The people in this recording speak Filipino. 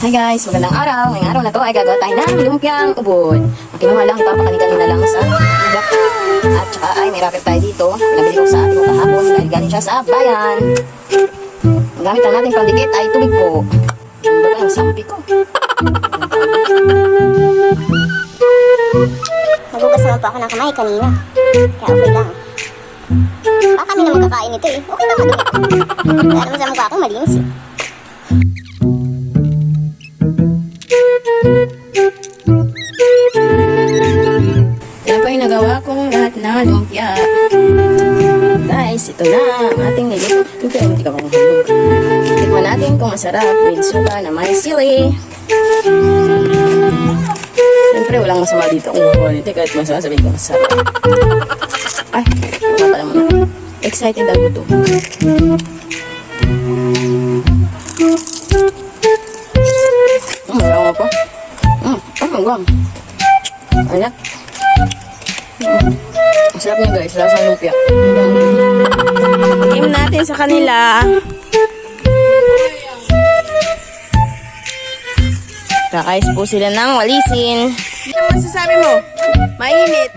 Hi guys, magandang araw. Ngayong araw na to ay gagawa tayo ng lumpiang ubod. Kinuha lang, papakanina lang sa lugar. At saka ay may wrapper tayo dito. Nabili ko sa ating kahapon dahil galing siya sa bayan. Ang gamit lang natin pandikit ay tubig po. Ang baga yung sampi ko. Nagugas naman po ako ng kamay kanina. Kaya okay lang. Baka kami na magkakain ito eh. Okay lang madumi. Kaya naman sa mukha ko malinis eh. Yan po yung nagawa kong lahat na lumpia. Guys, ito na ang ating niluto. Lumpia, hindi ka manghulog. Tikman natin kung masarap with suka na may sili. Siyempre, walang masama dito kung quality kahit masama sabihin ko masarap. Ay, mata naman. Excited ako to. Masarap pa. Hanggang. Ayan. Masarap niya guys, lasang lumpia. Tikim natin sa kanila. Kakais po sila ng walisin. Ano masasabi mo? Mainit.